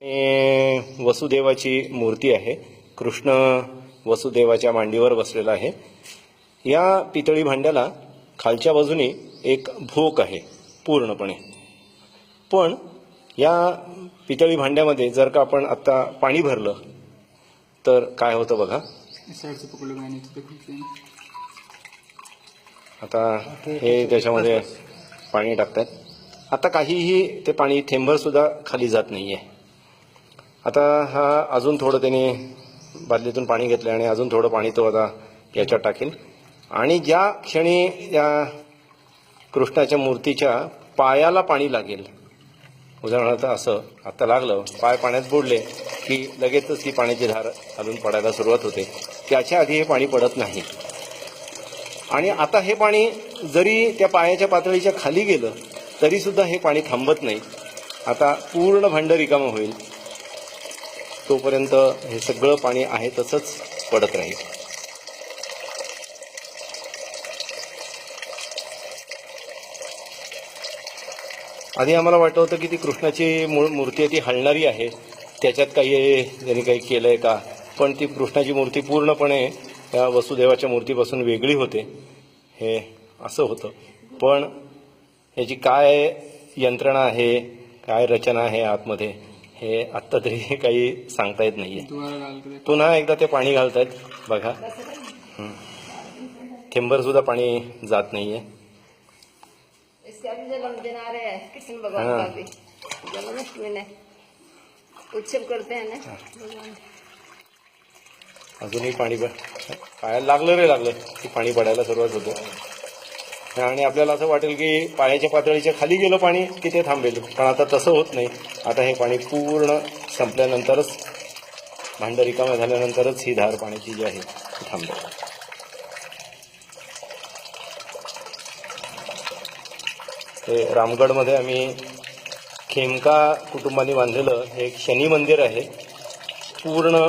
वसुदेवाची मूर्ती आहे. कृष्ण वसुदेवाच्या मांडीवर बसलेला आहे. या पितळी भांड्याला खालच्या बाजूने एक भोक आहे पूर्णपणे. पण या पितळी भांड्यामध्ये जर का आपण आता पाणी भरलं तर काय होतं बघा. आता हे त्याच्यामध्ये पाणी टाकतात. आता काहीही ते पाणी थेंबर सुद्धा खाली जात नाहीये. आता हा अजून थोडं त्याने बादलीतून पाणी घेतलं आणि अजून थोडं पाणी तो आता याच्यात टाकेल. आणि ज्या क्षणी या कृष्णाच्या मूर्तीच्या पायाला पाणी लागेल, उदाहरणार्थ असं आता लागलं, पाय पाण्यात बुडले की लगेचच ती पाण्याची धार खालून पडायला सुरुवात होते. त्याच्या आधी हे पाणी पडत नाही. आणि आता हे पाणी जरी त्या पायाच्या पातळीच्या खाली गेलं तरी सुद्धा हे पाणी थांबत नाही. आता पूर्ण भांड रिकामं होईल तोपर्यंत हे सगळं पाणी आहे तसंच पडत राहील. आधी आम्हाला वाटत होतं की ती कृष्णाची मूर्ती आहे ती हलणारी आहे, त्याच्यात त्यांनी काही केलंय का. पण ती कृष्णाची मूर्ती पूर्णपणे त्या वसुदेवाच्या मूर्तीपासून वेगळी होते. हे असं होतं. पण याची काय यंत्रणा आहे, काय रचना आहे आतमध्ये, हे आत्ता तरी काही सांगता येत नाहीये. पुन्हा एकदा ते पाणी घालतायत बघा. थेंबर सुद्धा पाणी जात नाहीये. कृष्ण भगवान का भी जन्माष्टमी में उत्सव करते हैं ना. अजूनही पाणी पायाला लागलं रे लागलं की पाणी पडायला सुरुवात होते. आणि आपल्याला असं वाटेल की पायाच्या पातळीच्या खाली गेलं पाणी की ते थांबेल. पण आता तसं होत नाही. आता हे पाणी पूर्ण संपल्यानंतरच, भांड रिकामं झाल्यानंतरच ही धार पाण्याची जी आहे ती थांबेल. हे रामगडमध्ये आम्ही खेमका कुटुंबाने बांधलेलं हे एक शनी मंदिर आहे. पूर्ण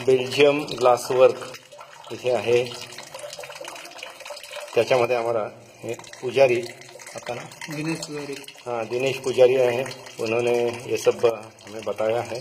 बेल्जियम ग्लासवर्क इथे आहे. त्याच्यामध्ये आम्हाला हे पुजारी आता ना दिनेश पुजारी है, उन्होंने ये सब हमें बताया है.